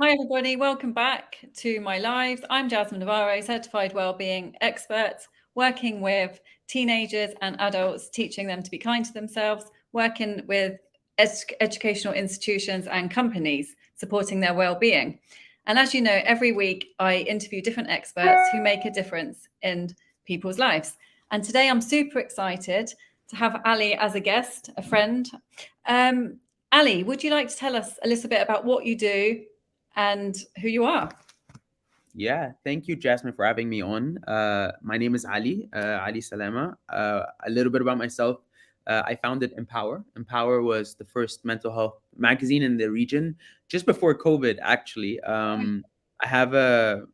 Hi, everybody. Welcome back to my lives. I'm Jasmine Navarro, certified wellbeing expert, working with teenagers and adults, teaching them to be kind to themselves, working with educational institutions and companies, supporting their well-being. And as you know, every week I interview different experts who make a difference in people's lives. And today I'm super excited to have Ally as a guest, a friend. Ally, would you like to tell us a little bit about what you do and who you are? Yeah, thank you, Jasmine, for having me on. My name is Ali Salama. A little bit about myself. I founded Empower. Empower was the first mental health magazine in the region just before COVID, actually. I have a,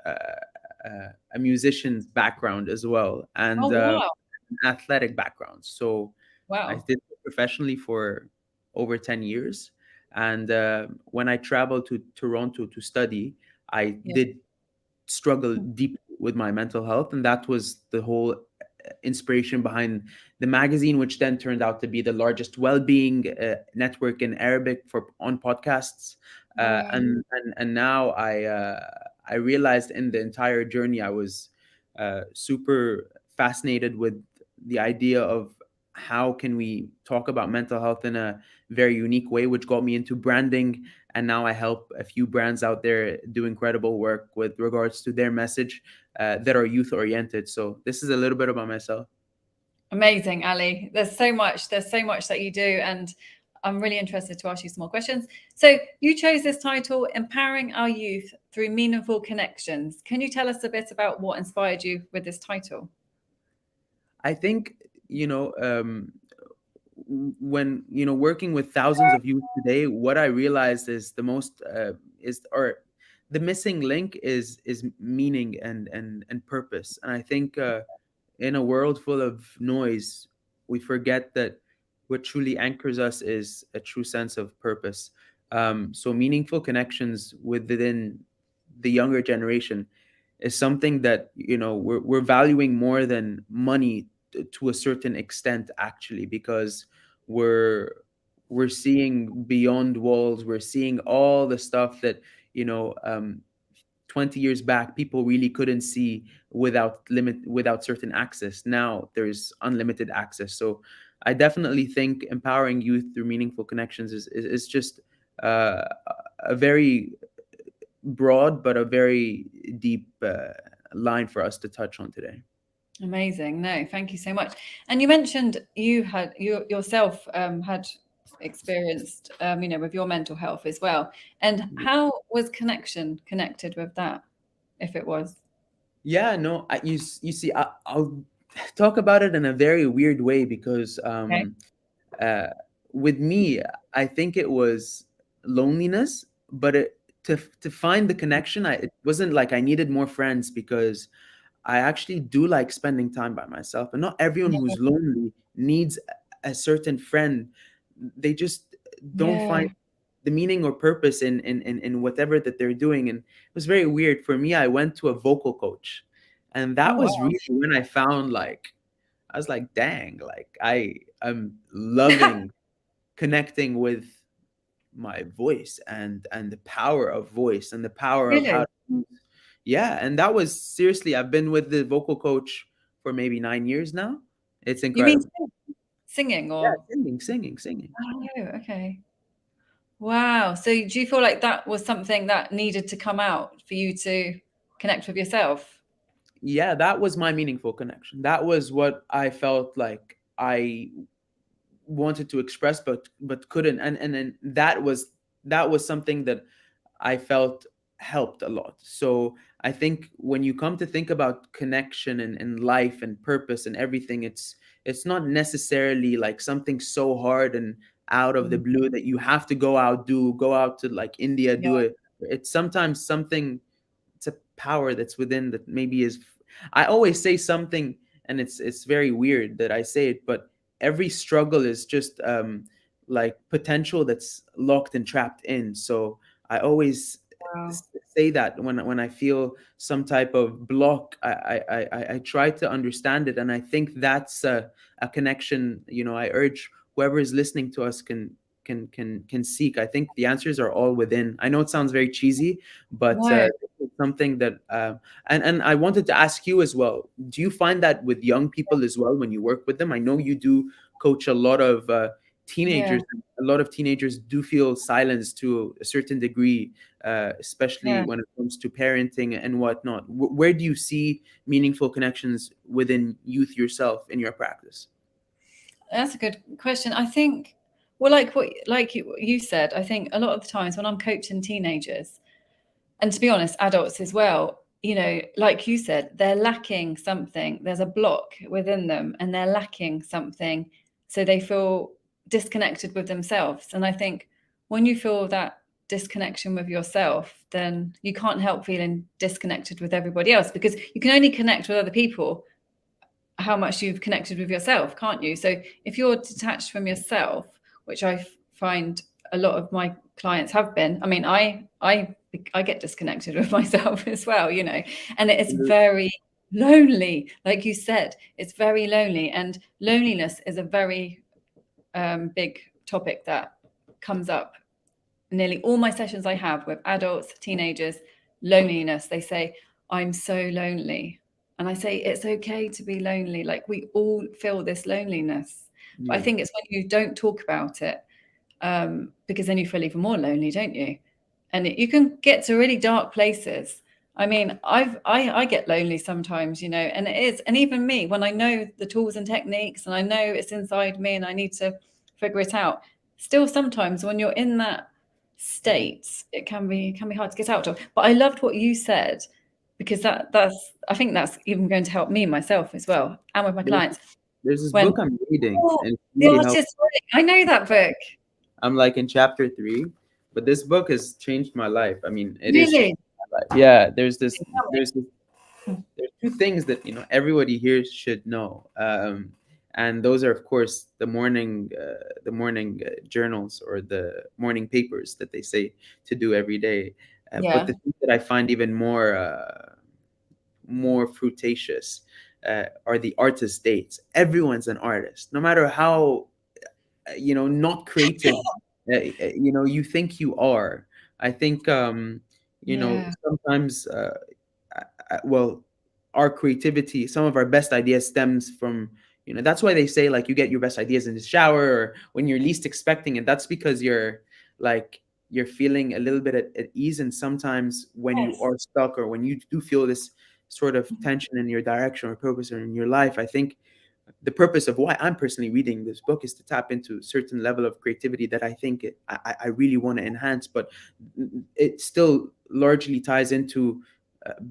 a musician's background as well Oh, and wow. an athletic background. So I Wow. did it professionally for over 10 years. And when I traveled to Toronto to study, I Yeah. did struggle deep with my mental health, and that was the whole inspiration behind the magazine, which then turned out to be the largest well-being network in Arabic for on podcasts. Wow. And now I realized in the entire journey I was super fascinated with the idea of how can we talk about mental health in a very unique way, which got me into branding. And now I help a few brands out there do incredible work with regards to their message that are youth oriented. So this is a little bit about myself. Amazing, Ali. There's so much. There's so much that you do, and I'm really interested to ask you some more questions. So you chose this title, Empowering Our Youth Through Meaningful Connections. Can you tell us a bit about what inspired you with this title? I think, when, working with thousands of youth today, what I realized is the most, or the missing link is meaning and purpose. And I think, in a world full of noise, we forget that what truly anchors us is a true sense of purpose. So meaningful connections within the younger generation is something that we're valuing more than money to a certain extent, actually, because we're we're seeing beyond walls. We're seeing all the stuff that you know um, 20 years back people really couldn't see without certain access. Now there's unlimited access. So I definitely think empowering youth through meaningful connections is just uh, a very broad but a very deep line for us to touch on today. Amazing. No, thank you so much. And you mentioned you yourself had experienced, with your mental health as well. And how was connection connected with that, if it was? Yeah, no, you see, I'll talk about it in a very weird way because Okay. uh, with me, I think it was loneliness, but to find the connection, it wasn't like I needed more friends because I actually do like spending time by myself, and not everyone Yeah. who's lonely needs a certain friend. They just don't Yeah. find the meaning or purpose in whatever that they're doing. And it was very weird for me. I went to a vocal coach, and Oh, that was wow. really when I found, like, I was like, dang, like I'm loving connecting with my voice and the power of voice and the power of Really? how, yeah. And that was seriously, I've been with the vocal coach for maybe 9 years now. It's You mean incredible. singing Yeah, or? singing. Oh, okay. Wow. So do you feel like that was something that needed to come out for you to connect with yourself? Yeah, that was my meaningful connection. That was what I felt like I wanted to express but couldn't. And that was something that I felt helped a lot. So I think when you come to think about connection and life and purpose and everything, it's not necessarily like something so hard and out of the Mm. blue that you have to go out to like India, Yeah. do it. It's sometimes something, it's a power that's within that maybe is, I always say something, and it's very weird that I say it, but every struggle is just like potential that's locked and trapped in. So I always Wow. say that when I feel some type of block, I try to understand it. And I think that's a connection, I urge whoever is listening to us can can seek. I think the answers are all within. I know it sounds very cheesy, but No. it's something that and I wanted to ask you as well. Do you find that with young people as well when you work with them? I know you do coach a lot of Yeah. teenagers. A lot of teenagers do feel silenced to a certain degree, especially Yeah. when it comes to parenting and whatnot. Where do you see meaningful connections within youth yourself in your practice? That's a good question. I think, well, like you said, I think a lot of the times when I'm coaching teenagers, and to be honest, adults as well, like you said, they're lacking something. There's a block within them, and they're lacking something, so they feel disconnected with themselves. And I think when you feel that disconnection with yourself, then you can't help feeling disconnected with everybody else, because you can only connect with other people how much you've connected with yourself, can't you? So if you're detached from yourself, which I find a lot of my clients have been, I mean, I get disconnected with myself as well, and it is very lonely. Like you said, it's very lonely, and loneliness is a very big topic that comes up nearly all my sessions I have with adults, teenagers. Loneliness. They say, I'm so lonely. And I say, it's okay to be lonely. Like, we all feel this loneliness. But I Yeah. think it's when you don't talk about it, because then you feel even more lonely, don't you? And you can get to really dark places. I mean, I get lonely sometimes, and it is, and even me, when I know the tools and techniques, and I know it's inside me, and I need to figure it out. Still, sometimes when you're in that state, it can be hard to get out of. But I loved what you said, because that's I think that's even going to help me myself as well, and with my There's, clients. there's this When book I'm reading, oh, and it's the really helped. artist's way. I know that book. I'm like in chapter 3, but this book has changed my life. I mean, it is changing Really? my life. Yeah, Tell there's two things that everybody here should know, and those are, of course, the morning journals, or the morning papers that they say to do every day. me. But Yeah. the thing that I find even more fruitacious are the artist dates. Everyone's an artist, no matter how not creative you think you are. I think Yeah. sometimes well, our creativity, some of our best ideas stems from, that's why they say, like, you get your best ideas in the shower or when you're least expecting it. That's because like you're feeling a little bit at ease. And sometimes when you Yes. are stuck, or when you do feel this sort of tension in your direction or purpose or in your life, I think the purpose of why I'm personally reading this book is to tap into a certain level of creativity that I think I really want to enhance. But it still largely ties into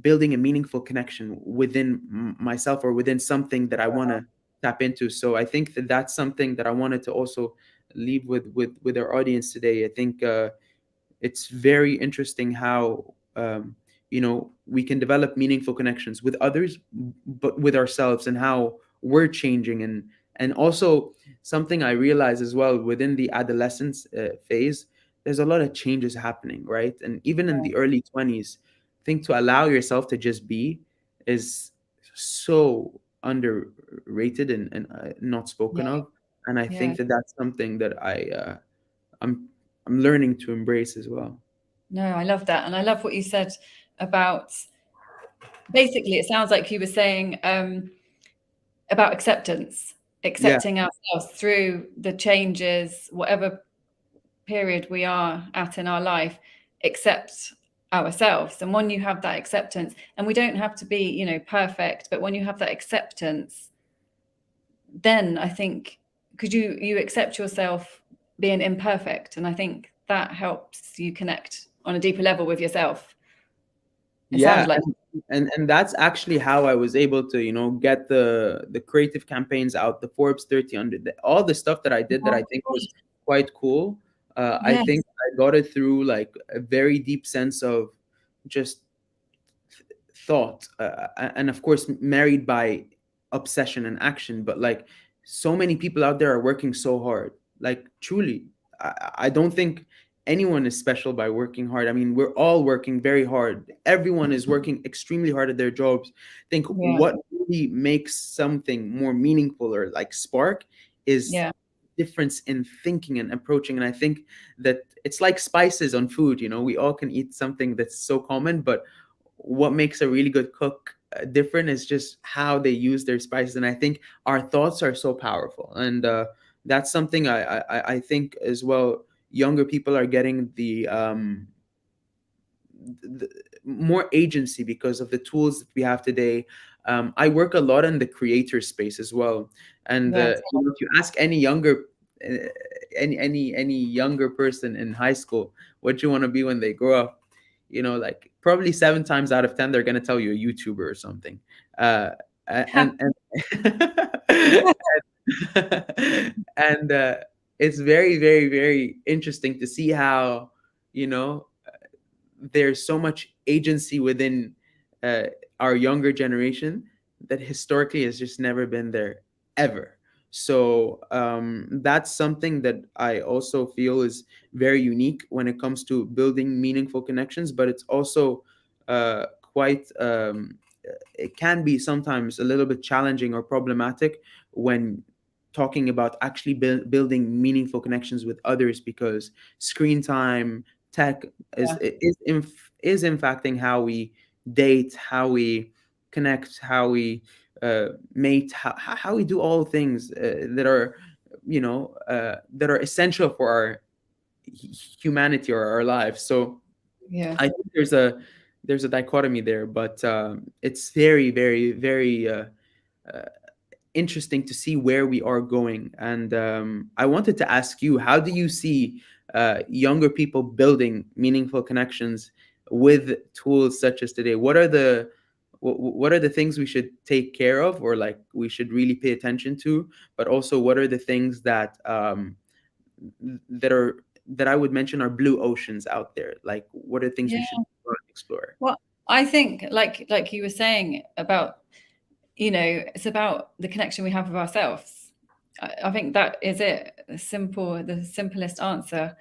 building a meaningful connection within myself, or within something that I want to tap into. So I think that that's something that I wanted to also leave with our audience today. I think it's very interesting how we can develop meaningful connections with others, but with ourselves, and how we're changing. And also, something I realize as well, within the adolescence phase, there's a lot of changes happening, right? And even in the early 20s, I think to allow yourself to just be is so underrated and not Yeah. spoken of. And I Yeah. think that that's something that I'm I'm learning to embrace as well. No, I love that. And I love what you said about, basically, it sounds like you were saying about acceptance, Yeah, accepting ourselves through the changes, whatever period we are at in our life, accept ourselves. And when you have that acceptance, and we don't have to be, perfect, but when you have that acceptance, then I think, because you accept yourself being imperfect, and I think that helps you connect on a deeper level with yourself. It yeah, sounds like. and that's actually how I was able to get the creative campaigns out, the Forbes 30 under, all the stuff that I did that Oh I my think was gosh. quite cool. I Yes. think I got it through like a very deep sense of just thought, and of course married by obsession and action. But like, so many people out there are working so hard, like, truly. I don't think anyone is special by working hard. I mean, we're all working very hard. Everyone is working extremely hard at their jobs. I think Yeah. what really makes something more meaningful, or like spark, is Yeah. difference in thinking and approaching. And I think that it's like spices on food. We all can eat something that's so common, but what makes a really good cook different is just how they use their spices. And I think our thoughts are so powerful, and that's something I think as well. Younger people are getting the more agency because of the tools that we have today. I work a lot in the creator space as well, and Yes. if you ask any younger uh, any younger person in high school what do you want to be when they grow up, like probably 7 times out of 10 they're going to tell you a YouTuber or something. uh, and and it's very, very, very interesting to see how you know there's so much agency within uh, our younger generation that historically has just never been there ever. So that's something that I also feel is very unique when it comes to building meaningful connections, but it's also quite it can be sometimes a little bit challenging or problematic when talking about actually building meaningful connections with others, because screen time, tech Yeah. is impacting how we date, how we connect, how we mate, how we do all things that are essential for our humanity or our lives. So Yeah. I think there's a dichotomy there, but it's very, very, very uh, interesting to see where we are going. And I wanted to ask you, how do you see younger people building meaningful connections with tools such as today? What are the things we should take care of, or like we should really pay attention to? But also, what are the things that are that I would mention are blue oceans out there? Like, what are things we Yeah. should explore? Well, I think like you were saying about, it's about the connection we have with ourselves. I think that is it. The simplest answer.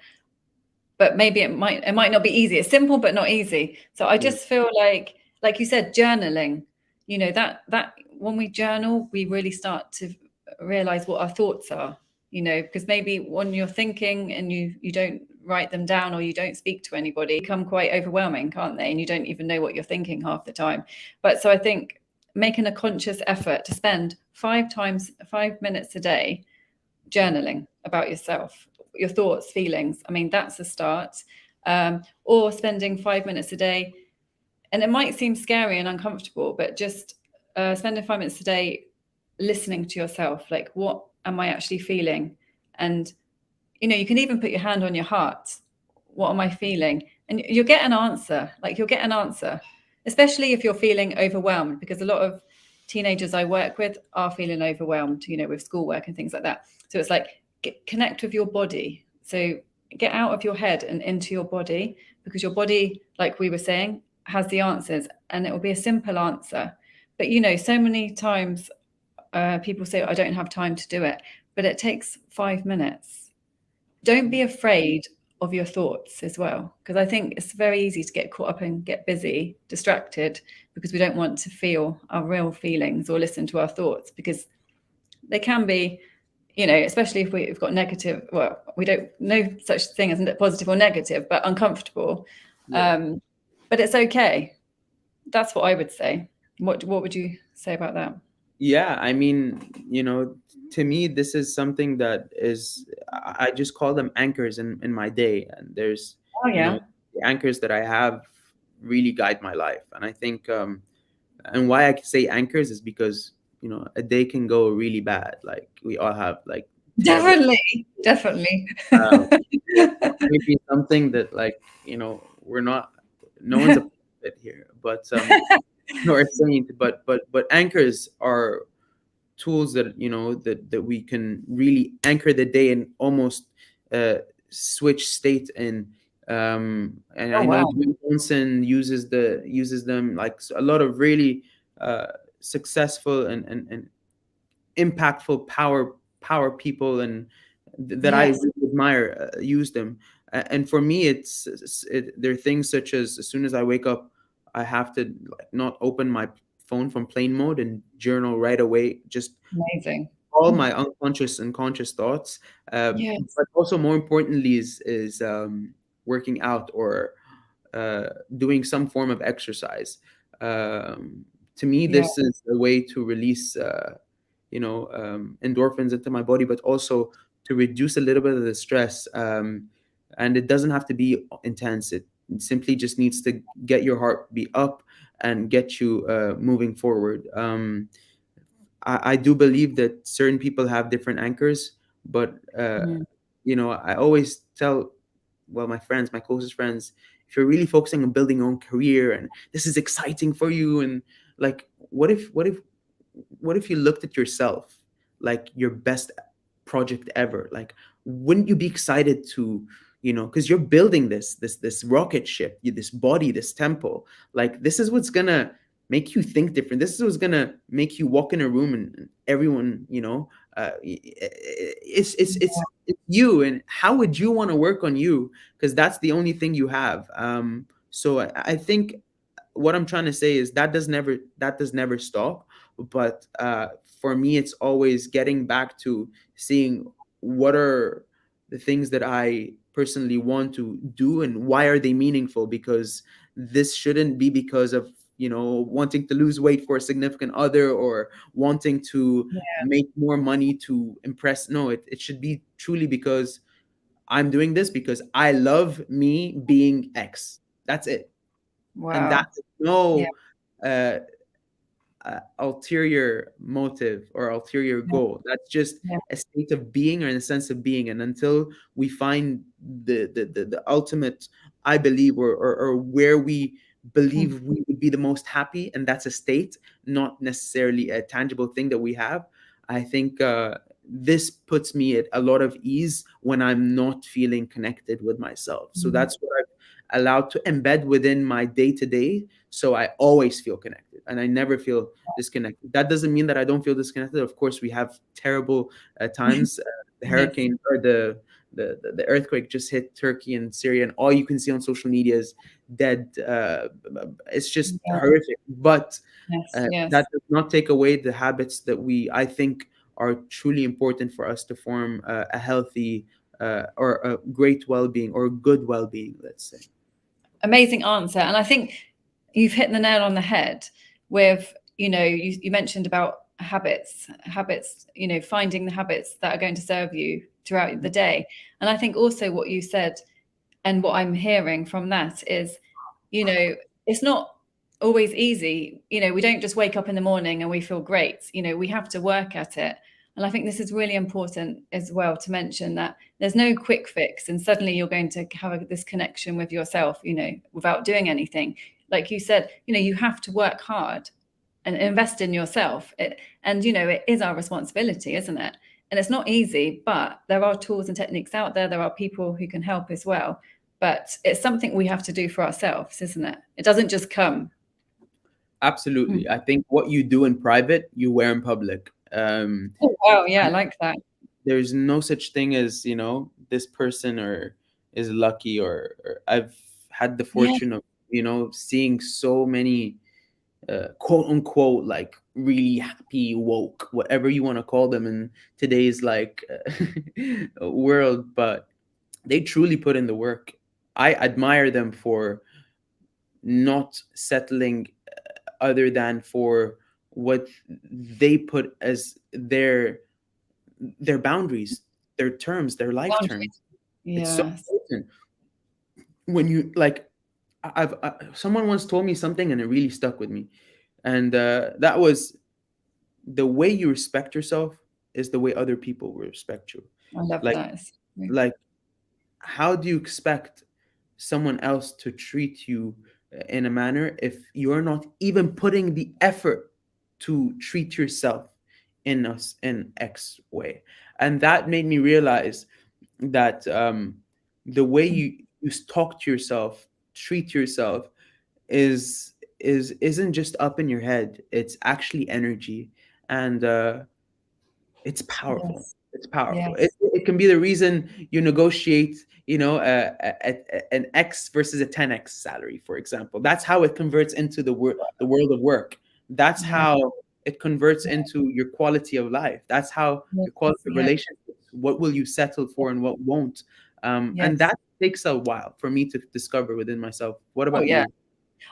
But maybe it might not be easy. It's simple but not easy. So I Yeah. just feel like you said, journaling. That when we journal, we really start to realize what our thoughts are. Because maybe when you're thinking and you don't write them down, or you don't speak to anybody, become quite overwhelming, can't they? And you don't even know what you're thinking half the time. But so I think making a conscious effort to spend 5 minutes a day journaling about yourself, your thoughts, feelings. I mean, that's a start. Or spending 5 minutes a day, and it might seem scary and uncomfortable, but just spending 5 minutes a day listening to yourself. Like, what am I actually feeling? And you can even put your hand on your heart. What am I feeling? And you'll get an answer. Like, you'll get an answer, especially if you're feeling overwhelmed, because a lot of teenagers I work with are feeling overwhelmed, with schoolwork and things like that. So it's like, connect with your body. So get out of your head and into your body, because your body, like we were saying, has the answers, and it will be a simple answer. But so many times people say, I don't have time to do it, but it takes 5 minutes. Don't be afraid of your thoughts as well, because I think it's very easy to get caught up and get busy, distracted, because we don't want to feel our real feelings or listen to our thoughts, because they can be, especially if we've got negative, well, we don't know such thing as positive or negative, but uncomfortable. Yeah. But it's okay. That's what I would say. What would you say about that? Yeah, I mean, to me, this is something that is, I just call them anchors in my day. And there's, Oh you know, yeah. the anchors that I have really guide my life. And I think, and why I can say anchors is because, a day can go really bad. Like, we all have like terrible, Definitely. uh, maybe something that, like, we're not, no one's a prophet here, but, nor a saint, but anchors are tools that that we can really anchor the day and almost uh, switch state in. And Oh I know wow. Jim Johnson uses them, like a lot of really uh, successful and impactful power people, and that I Yes. really admire use them. And for me, there are things such as soon as I wake up, I have to, like, not open my phone from plane mode and journal right away. Just Amazing. all my unconscious and conscious thoughts. Yes. But also more importantly is working out or doing some form of exercise. Um, to me, Yeah. this is a way to release, endorphins into my body, but also to reduce a little bit of the stress. And it doesn't have to be intense. It simply just needs to get your heart be up and get you moving forward. I do believe that certain people have different anchors, but Mhm. I always tell, well, my friends, my closest friends, if you're really focusing on building your own career and this is exciting for you, and like, what if you looked at yourself like your best project ever? Like, wouldn't you be excited to, because you're building this rocket ship, this body, this temple. Like, this is what's gonna make you think different. This is what's gonna make you walk in a room and everyone, it's you. And how would you want to work on you? Because that's the only thing you have. So I think what I'm trying to say is that does never stop. But for me, it's always getting back to seeing what are the things that I personally want to do and why are they meaningful. Because this shouldn't be because of wanting to lose weight for a significant other or wanting to Yeah. make more money to impress. No, it should be truly because I'm doing this because I love me being X. That's it. And Wow. that's Yeah. no uh, ulterior motive or ulterior Yeah. goal. That's just Yeah. a state of being or in a sense of being. And until we find the ultimate, I believe, or where we Mm. believe we would be the most happy, and that's a state, not necessarily a tangible thing that we have. I think this puts me at a lot of ease when I'm not feeling connected with myself. So Mm. that's what I've allowed to embed within my day to day, so I always feel connected and I never feel disconnected. That doesn't mean that I don't feel disconnected. Of course, we have terrible times. The Yes. hurricane or the earthquake just hit Turkey and Syria, and all you can see on social media is dead. It's just Yeah. horrific. But Yes. Yes. that does not take away the habits that I think, are truly important for us to form a healthy or a great well-being or good well-being, let's say. Amazing answer. And I think you've hit the nail on the head with, you mentioned about habits, finding the habits that are going to serve you throughout the day. And I think also what you said and what I'm hearing from that is, it's not always easy. We don't just wake up in the morning and we feel great. We have to work at it. And I think this is really important as well to mention that there's no quick fix and suddenly you're going to have this connection with yourself, without doing anything. Like you said, you have to work hard and invest in yourself. And it is our responsibility, isn't it? And it's not easy, but there are tools and techniques out there. There are people who can help as well. But it's something we have to do for ourselves, isn't it? It doesn't just come. Mm. Absolutely. I think what you do in private, you wear in public. Oh, wow. Yeah, I like that. There's no such thing as, this person or is lucky, or I've had the Yeah. fortune of, seeing so many quote unquote like really happy woke, whatever you want to call them in today's like world, but they truly put in the work. I admire them for not settling other than for what they put as their boundaries, their terms, their life Boundaries. terms. It's so Yes. important when you like. Someone once told me something and it really stuck with me, and that was, the way you respect yourself is the way other people will respect you. I love Like that. like how do you expect someone else to treat you in a manner if you're not even putting the effort to treat yourself in X way? And that made me realize that the way you talk to yourself, treat yourself, isn't just up in your head. It's actually energy, and it's powerful. Yes. It's powerful. It, Yes. it can be the reason you negotiate, an X versus a 10X salary, for example. That's how it converts into the world of work. That's Yeah. how. it converts into your quality of life. That's how your quality of Yeah. relationships, what will you settle for and what won't. And Yes. that takes a while for me to discover within myself. What Oh about yeah. you?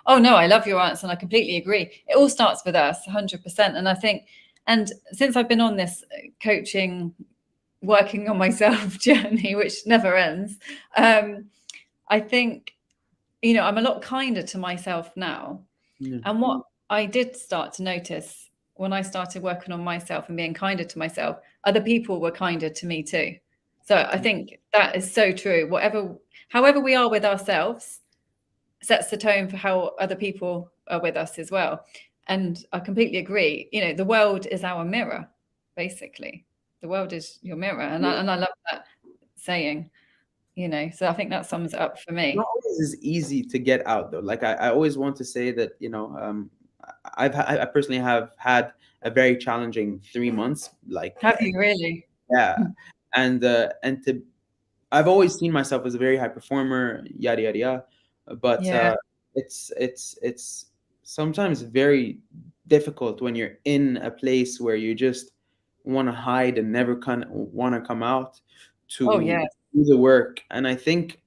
Oh no, I love your answer, and I completely agree. It all starts with us, 100%. And I think, and since I've been on this coaching, working on myself journey, which never ends, I think, I'm a lot kinder to myself now. Yeah. And what I did start to notice when I started working on myself and being kinder to myself, other people were kinder to me too. So I think that is so true. However we are with ourselves sets the tone for how other people are with us as well. And I completely agree. The world is our mirror, basically. The world is your mirror. And I love that saying, so I think that sums it up for Not me. always is easy to get out though. Like I always want to say that, I personally have had a very challenging 3 months. Like, Have you really? yeah, and to I've always seen myself as a very high performer, yada yada yada. But Yeah. it's sometimes very difficult when you're in a place where you just want to hide and never kind of want to come out Oh, to yeah. do the work. And I think,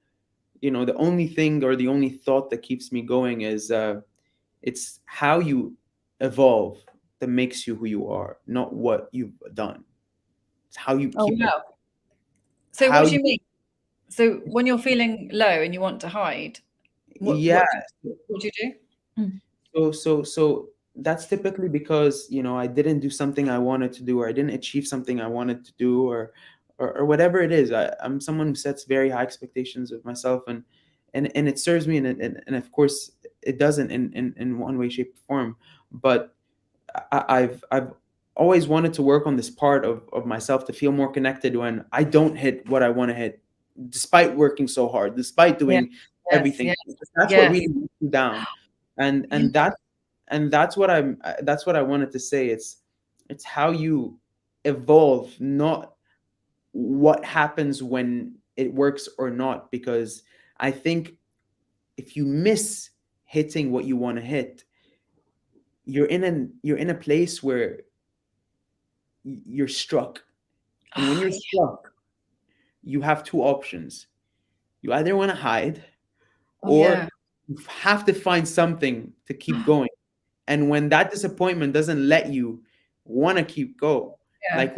the only thing or the only thought that keeps me going is it's how you evolve that makes you who you are, not what you've done. It's how you Oh, keep wow. So how what do you you mean? So when you're feeling low and you want to hide, what yeah. what what do you do? Mm. So that's typically because I didn't do something I wanted to do, or I didn't achieve something I wanted to do, or whatever it is. I'm someone who sets very high expectations of myself, and it serves me, and of course it doesn't in one way, shape, or form. But I've always wanted to work on this part of myself to feel more connected when I don't hit what I want to hit, despite working so hard, despite Yeah. doing Yes, everything. yes, That's what yes. really makes you down. and Yeah. and that and that's what I wanted to say. It's how you evolve, not what happens when it works or not, because I think if you miss hitting what you want to hit, you're in a place where you're struck. And when Oh, you're yeah. struck, you have two options. You either want to hide, Oh, yeah. or you have to find something to keep going. And when that disappointment doesn't let you want to keep go, Yeah. like,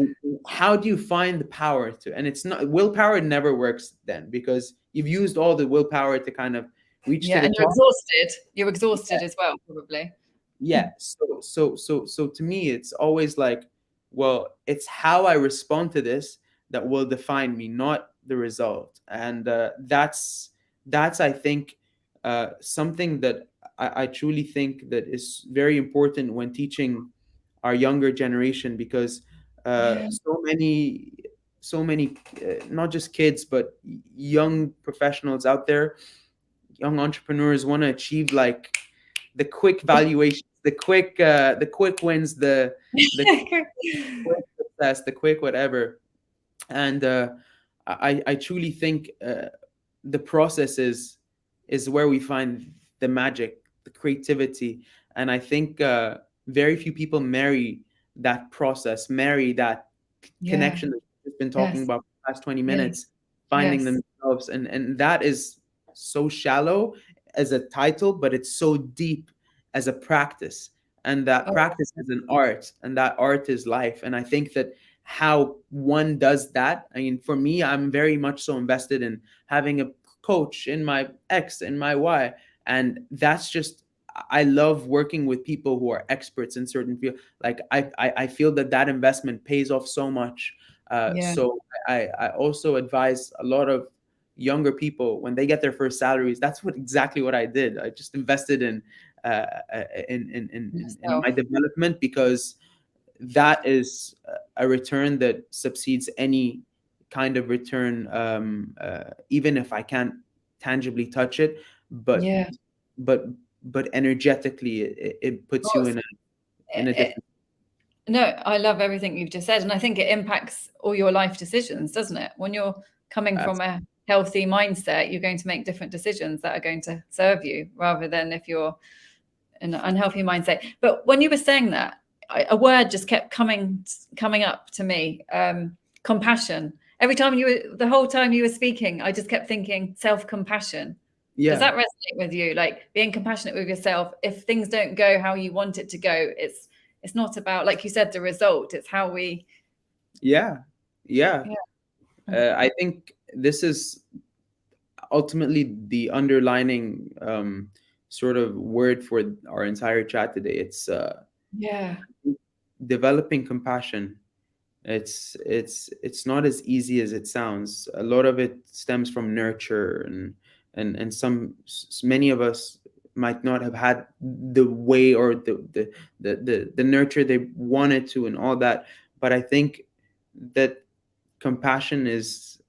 how do you find the power to? And it's not willpower, never works then, because you've used all the willpower to kind of reach to Yeah. the And you're top. exhausted. You're exhausted as well, probably. Yeah. So to me, it's always like, well, it's how I respond to this that will define me, not the result. And that's I think something that I truly think that is very important when teaching our younger generation, because Yeah. so many not just kids but young professionals out there, young entrepreneurs, want to achieve like the quick valuations, the quick wins, the quick success, the quick whatever. And I truly think the process is where we find the magic, the creativity. And I think very few people marry that process, marry that Yeah. connection that we've been talking Yes. about for the past 20 Yes. minutes, finding Yes. themselves. And that is so shallow as a title, but it's so deep as a practice. And that Oh, practice is an art, and that art is life. And I think that how one does that, I mean, for me, I'm very much so invested in having a coach in my X and my Y. And that's just, I love working with people who are experts in certain field. Like I feel that that investment pays off so much. yeah. So I also advise a lot of younger people when they get their first salaries. That's exactly what I did. I just invested uh, in Yourself. my development, because that is a return that succeeds any kind of return, even if I can't tangibly touch it. But Yeah. but but energetically, it Of puts you course. in a It, different. No, I love everything you've just said. And I think it impacts all your life decisions, doesn't it? When you're coming from a healthy mindset, you're going to make different decisions that are going to serve you rather than if you're in an unhealthy mindset. But when you were saying that, a word just kept coming up to me. Compassion. Every time the whole time you were speaking, I just kept thinking self-compassion. Does Yeah. that resonate with you? Like being compassionate with yourself. If things don't go how you want it to go, it's not about, like you said, the result. It's how we. Yeah. Yeah. Yeah. I think this is ultimately the underlining sort of word for our entire chat today. It's Yeah. developing compassion. It's not as easy as it sounds. A lot of it stems from nurture, and many of us might not have had the way or the nurture they wanted to and all that. But I think that compassion is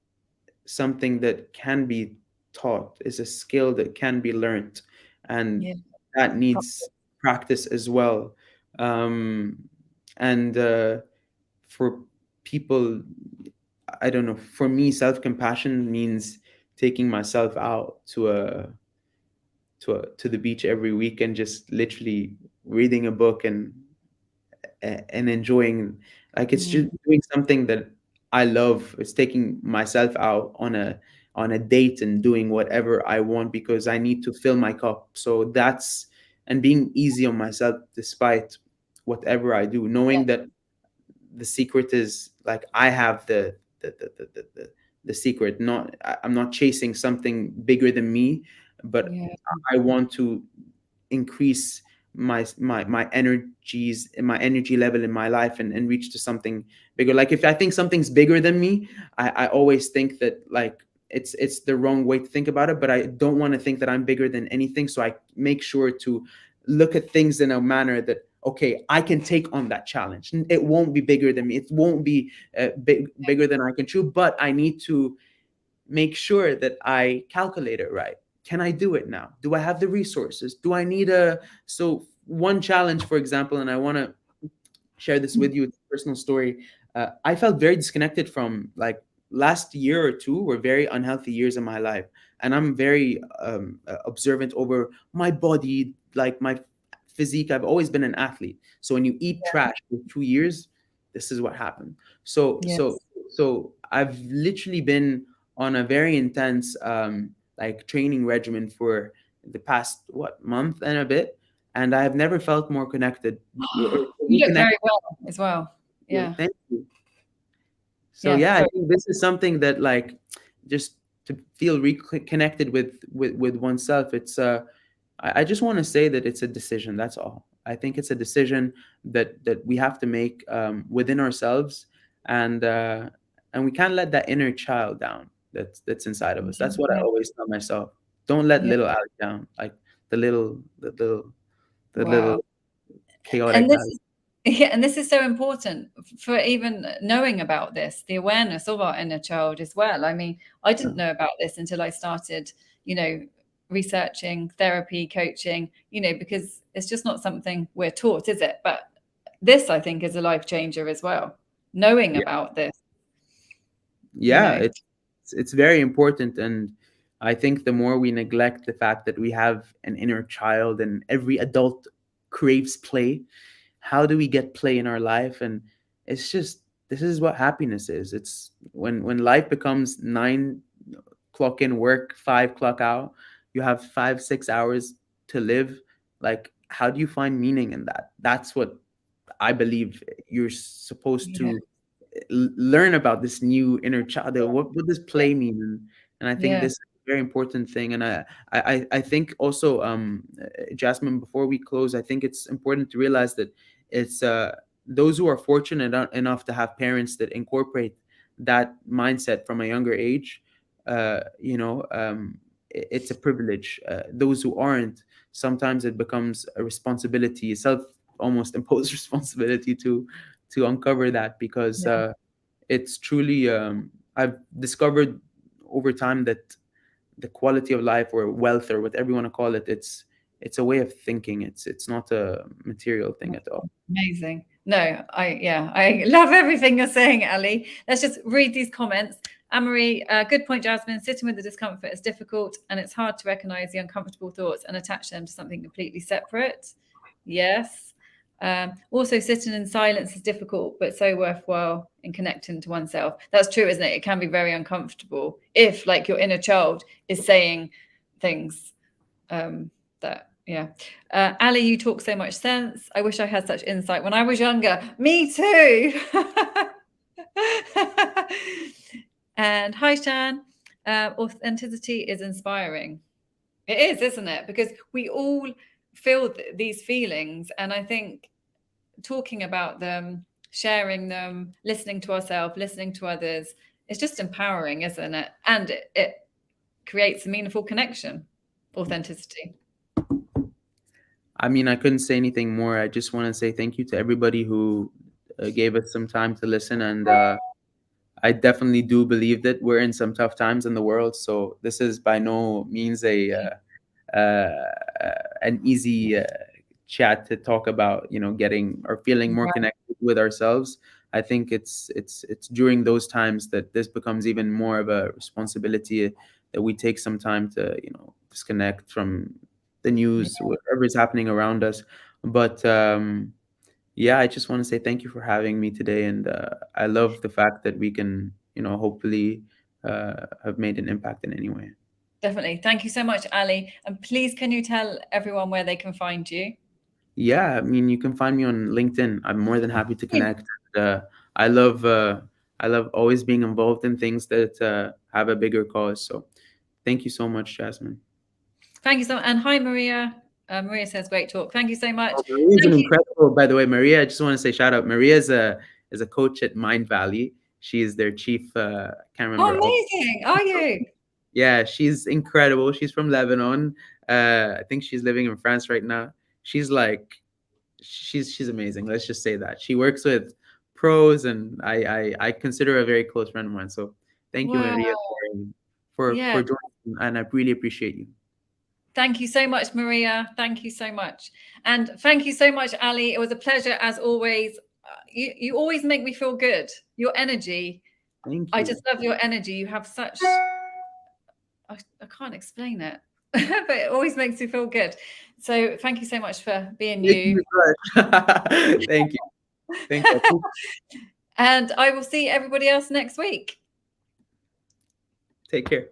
something that can be taught, is a skill that can be learned, and Yeah. that needs practice as well. Um, and For people, I don't know, for me, self compassion means taking myself out to the beach every week and just literally reading a book and enjoying, like, it's just Mm. doing something that I love. It's taking myself out on a date and doing whatever I want because I need to fill my cup. So that's, and being easy on myself despite whatever I do, Yeah. knowing that the secret is, like, I have the secret. Not, I'm not chasing something bigger than me, but Yeah. I want to increase my energies and my energy level in my life, and reach to something bigger. Like, if I think something's bigger than me, I always think that, like, it's the wrong way to think about it. But I don't want to think that I'm bigger than anything, so I make sure to look at things in a manner that, okay, I can take on that challenge. It won't be bigger than me, it won't be bigger than I can chew, but I need to make sure that I calculate it right. Can I do it now? Do I have the resources? Do I need a, so one challenge, for example, and I want to share this with you, it's a personal story. I felt very disconnected from, like, last year or two were very unhealthy years in my life, and I'm very observant over my body, like my physique. I've always been an athlete, so when you eat trash for 2 years, this is what happened. So so Yes. so I've literally been on a very intense like training regimen for the past, what, month and a bit, and I have never felt more connected or You look reconnected. very well as well. Yeah. Thank you. So Yeah. yeah, I Sorry. think this is something that, like, just to feel reconnected with oneself. It's I just want to say that it's a decision. That's all. I think it's a decision that we have to make within ourselves, and uh, and we can't let that inner child down that's inside of us. That's what I Yeah. always tell myself. Don't let Yeah. little Alex down. Like the little Wow. chaotic And this Alex. is yeah, and this is so important for even knowing about this, the awareness of our inner child as well. I mean, I Yeah. didn't know about this until I started, you know, researching therapy, coaching, because it's just not something we're taught, is it? But this, I think, is a life changer as well. Knowing about this, you Yeah, know. it's very important, and I think the more we neglect the fact that we have an inner child, and every adult craves play, how do we get play in our life? And it's just, this is what happiness is. It's when life becomes 9 clock in, work, 5 clock out, you have 5 6 hours to live. Like, how do you find meaning in that? That's what I believe you're supposed Yeah. to learn about, this new inner child. What does Yeah. play mean? And I think Yeah. this is a very important thing. And I think also, Jasmine, before we close, I think it's important to realize that it's those who are fortunate enough to have parents that incorporate that mindset from a younger age. It's a privilege. Those who aren't, sometimes it becomes a responsibility, self almost imposed responsibility to uncover that, because Yeah. it's truly, I've discovered over time that the quality of life, or wealth, or whatever you want to call it, it's a way of thinking. It's not a material thing at all. Amazing. No, I love everything you're saying, Ali. Let's just read these comments. Anne-Marie, good point, Jasmine. Sitting with the discomfort is difficult, and it's hard to recognize the uncomfortable thoughts and attach them to something completely separate. Yes. Also, sitting in silence is difficult, but so worthwhile in connecting to oneself. That's true, isn't it? It can be very uncomfortable if, like, your inner child is saying things that, yeah. Ali, you talk so much sense. I wish I had such insight when I was younger. Me too. And hi, Shan. Authenticity is inspiring. It is, isn't it? Because we all feel these feelings, and I think talking about them, sharing them, listening to ourselves, listening to others, it's just empowering, isn't it? And it creates a meaningful connection. Authenticity. I mean, I couldn't say anything more. I just want to say thank you to everybody who gave us some time to listen. And I definitely do believe that we're in some tough times in the world. So this is by no means an easy chat to talk about, getting or feeling more connected with ourselves. I think it's during those times that this becomes even more of a responsibility, that we take some time to disconnect from the news, whatever is happening around us. But yeah, I just want to say thank you for having me today, and I love the fact that we can hopefully have made an impact in any way. Definitely. Thank you so much, Ali. And please, can you tell everyone where they can find you? Yeah, I mean, you can find me on LinkedIn. I'm more than happy to connect. Uh, I love uh, I love always being involved in things that have a bigger cause. So, thank you so much, Jasmine. Thank you so much. And hi, Maria. Maria says, great talk. Thank you so much. Oh, Maria's an Thank you. incredible, by the way. Maria, I just want to say shout out. Maria is a coach at Mind Valley. She is their chief. Can't Oh, remember. amazing. Are you? Yeah, she's incredible. She's from Lebanon. I think she's living in France right now. She's like, she's amazing. Let's just say that she works with pros, and I consider her a very close friend of mine. So thank you, Wow. Maria, Yeah. for joining, and I really appreciate you. Thank you so much, Maria. Thank you so much. And thank you so much, Ali. It was a pleasure as always. You always make me feel good. Your energy. Thank I you. just love your energy. You have such, I can't explain it, but it always makes me feel good. So thank you so much for being you. Thank you. Thank you. And I will see everybody else next week. Take care.